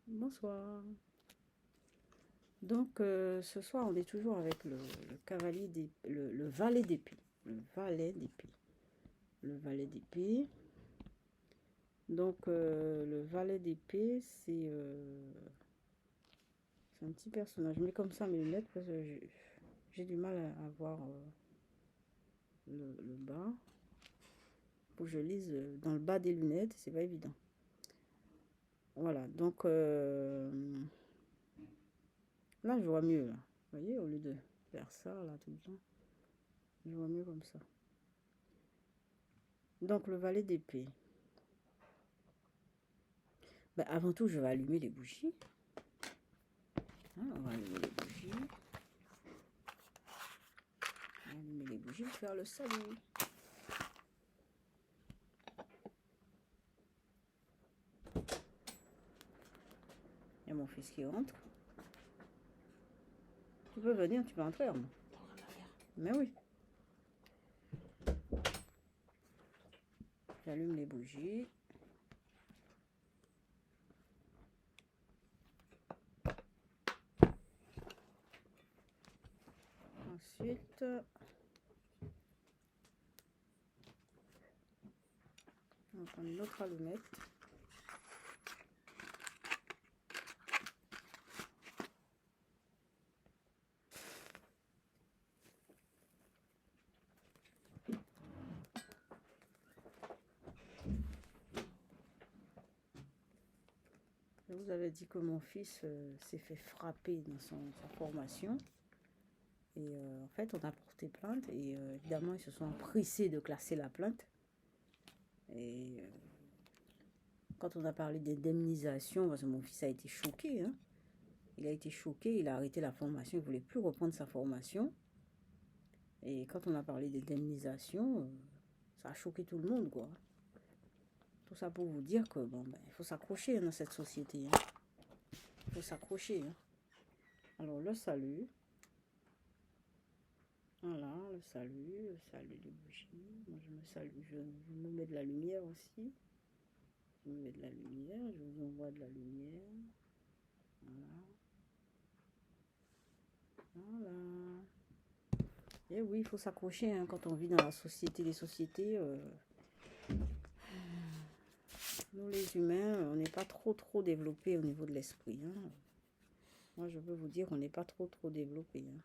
Bonsoir. Donc, ce soir, on est toujours avec le cavalier le valet d'épée. Le valet d'épée. Le valet d'épée. Donc, le valet d'épée, c'est un petit personnage. Je mets comme ça mes lunettes parce que j'ai du mal à voir le bas. Faut que je lise dans le bas des lunettes, c'est pas évident. Voilà, donc là, je vois mieux. Là. Vous voyez, au lieu de faire ça, là, tout le temps, je vois mieux comme ça. Donc, le valet d'épée. Ben, avant tout, je vais allumer les bougies. Hein, on va allumer les bougies. On va allumer les bougies, faire le salut. Il y a mon fils qui rentre. Tu peux venir, tu peux entrer. Hein. Mais oui. J'allume les bougies. Ensuite, on va prendre une autre allumette. Je vous avais dit que mon fils s'est fait frapper dans sa formation. Et en fait, on a porté plainte. Et évidemment, ils se sont empressés de classer la plainte. Et quand on a parlé d'indemnisation, parce que mon fils a été choqué, hein, il a été choqué, il a arrêté la formation, il ne voulait plus reprendre sa formation. Et quand on a parlé d'indemnisation, ça a choqué tout le monde, quoi. Tout ça pour vous dire que, bon, ben, il faut s'accrocher dans cette société. Hein. Il faut s'accrocher. Hein. Alors, le salut. Voilà, le salut des bougies. Moi, je me salue, je me mets de la lumière aussi. Je me mets de la lumière, je vous envoie de la lumière. Voilà. Voilà. Et oui, il faut s'accrocher hein, quand on vit dans la société. Les sociétés, nous les humains, on n'est pas trop développés au niveau de l'esprit. Hein. Moi, je veux vous dire qu'on n'est pas trop développés. Hein.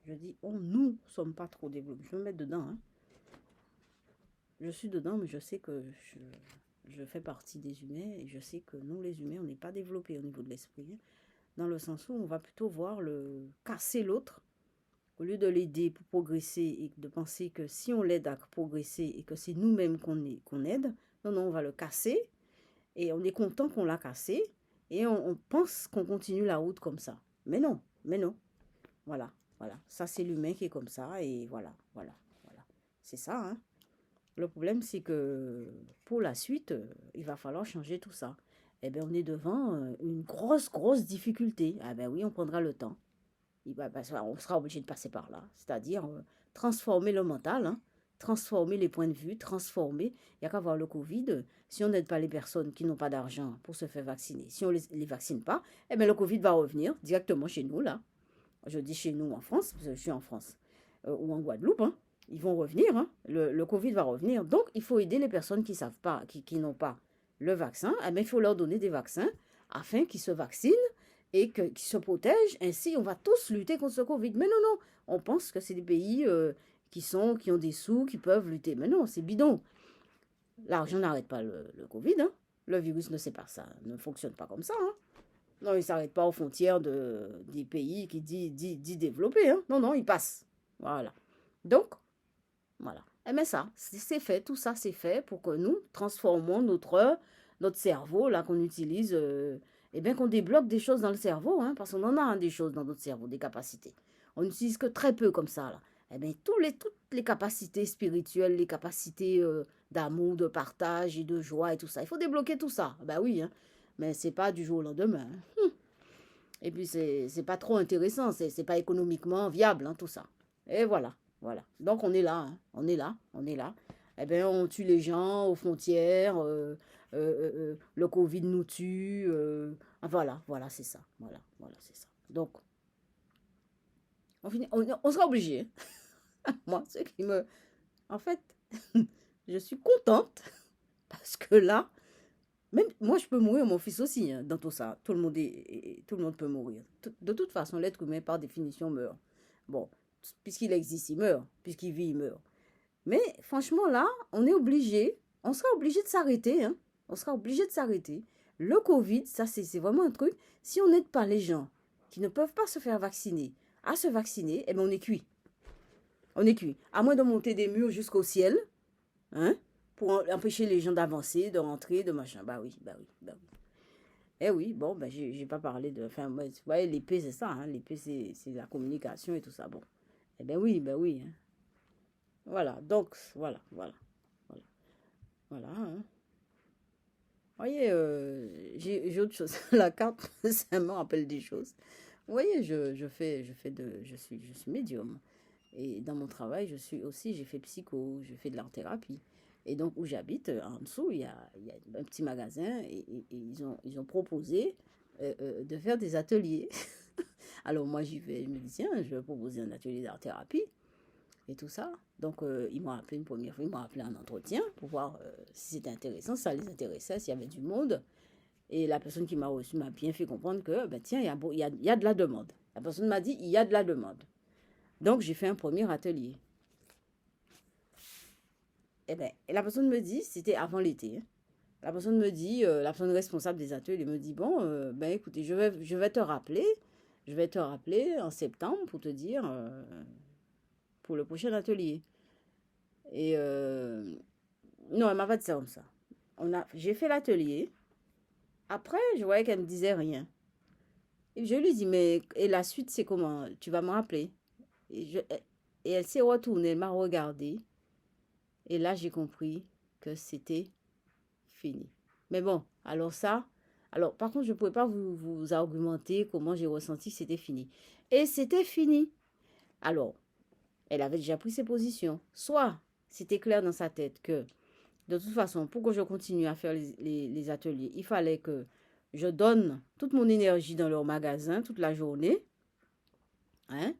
Je dis, nous ne sommes pas trop développés. Je vais me mettre dedans. Hein. Je suis dedans, mais je sais que je fais partie des humains et je sais que nous, les humains, on n'est pas développés au niveau de l'esprit. Hein. Dans le sens où on va plutôt voir casser l'autre au lieu de l'aider pour progresser et de penser que si on l'aide à progresser et que c'est nous-mêmes qu'on aide, non, on va le casser et on est content qu'on l'a cassé et on pense qu'on continue la route comme ça. Mais non. Voilà. Ça, c'est l'humain qui est comme ça et voilà. C'est ça, hein. Le problème, c'est que pour la suite, il va falloir changer tout ça. Eh bien, on est devant une grosse difficulté. Ah ben oui, on prendra le temps. On sera obligé de passer par là. C'est-à-dire transformer le mental, hein, transformer les points de vue, transformer. Il n'y a qu'à voir le Covid. Si on n'aide pas les personnes qui n'ont pas d'argent pour se faire vacciner, si on ne les vaccine pas, eh bien, le Covid va revenir directement chez nous, là. Je dis chez nous en France, parce que je suis en France, ou en Guadeloupe, hein. Ils vont revenir, hein. Le Covid va revenir. Donc, il faut aider les personnes qui savent pas, qui n'ont pas le vaccin. Eh bien, il faut leur donner des vaccins afin qu'ils se vaccinent et qu'ils se protègent. Ainsi, on va tous lutter contre ce Covid. Mais non, on pense que c'est des pays qui ont des sous, qui peuvent lutter. Mais non, c'est bidon. L'argent n'arrête pas le Covid. Hein. Le virus ne sait pas ça, ne fonctionne pas comme ça. Hein. Non, il ne s'arrête pas aux frontières des pays qui dit développés. Hein. Non, il passe. Voilà. Donc, voilà. Eh bien ça, c'est fait. Tout ça, c'est fait pour que nous transformons notre cerveau, là, qu'on utilise, eh bien qu'on débloque des choses dans le cerveau, hein, parce qu'on en a hein, des choses dans notre cerveau, des capacités. On n'utilise que très peu comme ça, là. Eh bien, toutes les capacités spirituelles, les capacités d'amour, de partage et de joie et tout ça. Il faut débloquer tout ça. Ben oui, hein. Mais c'est pas du jour au lendemain. Hein. Et puis, c'est pas trop intéressant. C'est pas économiquement viable, hein, tout ça. Et voilà. Donc, on est là. Hein. On est là. Eh bien, on tue les gens aux frontières. Le Covid nous tue. Voilà, voilà, c'est ça. Voilà, voilà, c'est ça. Donc, on sera obligé. Moi, ce qui me... En fait, je suis contente parce que là, même moi, je peux mourir, mon fils aussi, hein, dans tout ça. Tout le monde tout le monde peut mourir. De toute façon, l'être humain, par définition, meurt. Bon, puisqu'il existe, il meurt. Puisqu'il vit, il meurt. Mais franchement, là, on sera obligé de s'arrêter, hein. On sera obligé de s'arrêter. Le Covid, ça, c'est vraiment un truc. Si on n'aide pas les gens qui ne peuvent pas se faire vacciner à se vacciner, eh bien, on est cuit. On est cuit. À moins de monter des murs jusqu'au ciel, hein, pour empêcher les gens d'avancer, de rentrer, de machin. Bah oui, bah oui, bah oui. Eh oui, bon, ben, j'ai pas parlé de... Enfin, moi, vous voyez, l'épée, c'est ça, hein. L'épée, c'est la communication et tout ça. Bon. Eh ben oui, ben oui, hein. Voilà, donc, voilà, voilà, voilà, voilà, hein. Vous voyez, j'ai autre chose. La carte, ça me rappelle des choses. Vous voyez, je suis médium. Et dans mon travail, j'ai fait psycho, je fais de l'art thérapie. Et donc, où j'habite, en dessous, il y a un petit magasin et ils ont proposé de faire des ateliers. Alors, moi, j'y vais, je me dis, tiens, je vais proposer un atelier d'art thérapie et tout ça. Donc, ils m'ont appelé une première fois, ils m'ont appelé en entretien pour voir si c'était intéressant, si ça les intéressait, s'il y avait du monde. Et la personne qui m'a reçu m'a bien fait comprendre que, ben, tiens, il y a de la demande. La personne m'a dit, il y a de la demande. Donc, j'ai fait un premier atelier. Et, ben, et la personne me dit, c'était avant l'été, hein. La personne me dit, la personne responsable des ateliers me dit, bon, ben écoutez, je vais te rappeler. Je vais te rappeler en septembre pour te dire, pour le prochain atelier. Et non, elle m'a pas dit ça comme ça. J'ai fait l'atelier. Après, je voyais qu'elle ne me disait rien. Et je lui dis, mais et la suite, c'est comment? Tu vas me rappeler. Et elle s'est retournée, elle m'a regardé. Et là, j'ai compris que c'était fini. Mais bon, alors ça, alors par contre, je ne pouvais pas vous argumenter comment j'ai ressenti que c'était fini. Et c'était fini. Alors, elle avait déjà pris ses positions. Soit c'était clair dans sa tête que de toute façon, pour que je continue à faire les ateliers, il fallait que je donne toute mon énergie dans leur magasin toute la journée. Hein?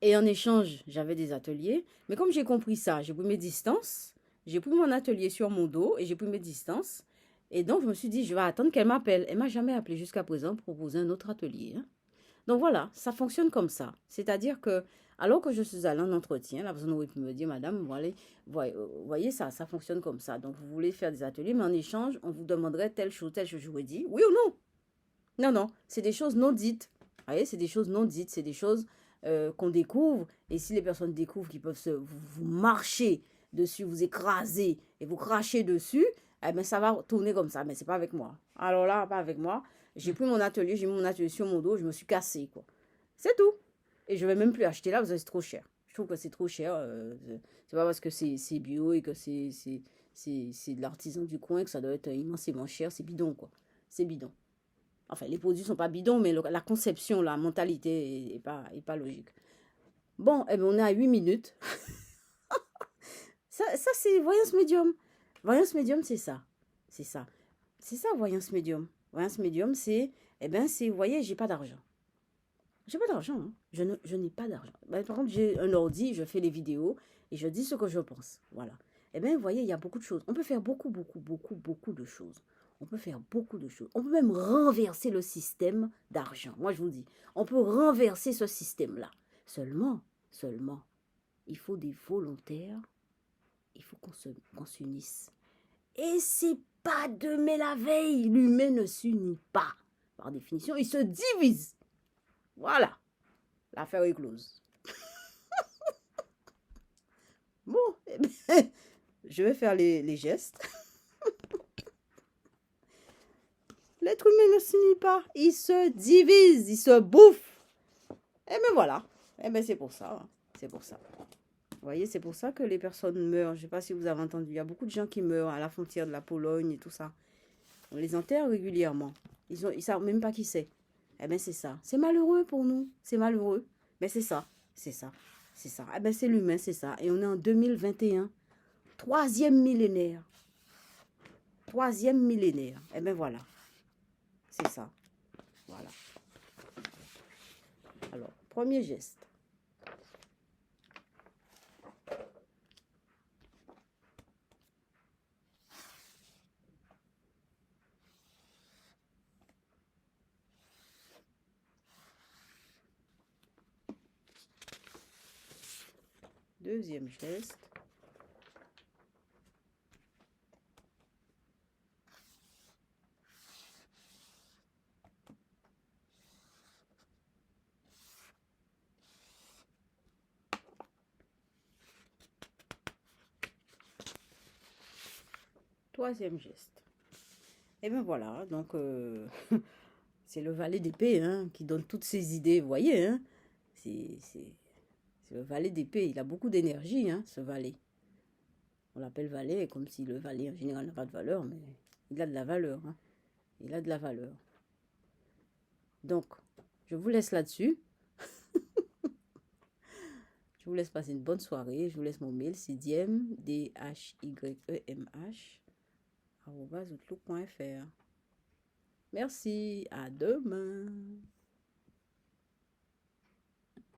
Et en échange, j'avais des ateliers. Mais comme j'ai compris ça, j'ai pris mes distances. J'ai pris mon atelier sur mon dos et j'ai pris mes distances. Et donc, je me suis dit, je vais attendre qu'elle m'appelle. Elle ne m'a jamais appelé jusqu'à présent pour proposer un autre atelier, hein. Donc voilà, ça fonctionne comme ça. C'est-à-dire que, alors que je suis allée en entretien, la personne aurait pu me dire, madame, voilà, voyez ça, ça fonctionne comme ça. Donc vous voulez faire des ateliers, mais en échange, on vous demanderait telle chose, telle chose. Je vous ai dit, oui ou non? Non, non, c'est des choses non dites. Vous voyez, c'est des choses non dites, c'est des choses qu'on découvre. Et si les personnes découvrent qu'ils peuvent vous marcher dessus, vous écraser et vous cracher dessus, eh bien, ça va tourner comme ça. Mais c'est pas avec moi. Alors là, pas avec moi. J'ai pris mon atelier, j'ai mis mon atelier sur mon dos, je me suis cassée, quoi. C'est tout. Et je vais même plus acheter là parce que c'est trop cher. Je trouve que c'est trop cher. C'est pas parce que c'est bio et que c'est de l'artisan du coin que ça doit être immensément cher. C'est bidon, quoi. C'est bidon. Enfin, les produits sont pas bidons, mais la conception, la mentalité est pas logique. Bon, eh ben, on est à 8 minutes. Ça c'est voyance médium. Voyance médium, c'est ça. C'est ça. C'est ça, voyance médium. Voyance médium, c'est, eh ben, c'est, vous voyez, j'ai pas d'argent. J'ai pas d'argent, hein. Je n'ai pas d'argent. Ben, par contre, j'ai un ordi, je fais les vidéos et je dis ce que je pense. Voilà. Eh bien, vous voyez, il y a beaucoup de choses. On peut faire beaucoup, beaucoup, beaucoup, beaucoup de choses. On peut faire beaucoup de choses. On peut même renverser le système d'argent. Moi, je vous dis, on peut renverser ce système-là. Seulement, il faut des volontaires. Il faut qu'on s'unisse. Et c'est pas demain la veille. L'humain ne s'unit pas. Par définition, il se divise. Voilà. L'affaire est close. Bon, eh ben, je vais faire les gestes. L'être humain ne s'unit pas. Il se divise, il se bouffe. Eh bien voilà. Eh bien c'est pour ça. Hein. C'est pour ça. Vous voyez, c'est pour ça que les personnes meurent. Je ne sais pas si vous avez entendu. Il y a beaucoup de gens qui meurent à la frontière de la Pologne et tout ça. On les enterre régulièrement. Ils ne savent même pas qui c'est. Eh bien c'est ça. C'est malheureux pour nous. C'est malheureux. Mais c'est ça. C'est ça. C'est ça. Eh bien c'est l'humain, c'est ça. Et on est en 2021. Troisième millénaire. Troisième millénaire. Eh bien voilà. C'est ça. Voilà. Alors, premier geste. Deuxième geste. Troisième geste. Et bien voilà, donc c'est le valet d'épée hein, qui donne toutes ces idées, vous voyez, hein, c'est le valet d'épée, il a beaucoup d'énergie, hein, ce valet. On l'appelle valet, comme si le valet en général n'a pas de valeur, mais il a de la valeur, hein. Il a de la valeur. Donc, je vous laisse là-dessus. Je vous laisse passer une bonne soirée. Je vous laisse mon mail, c'est diem, DHYEMH, @outlook.fr. Merci, à demain.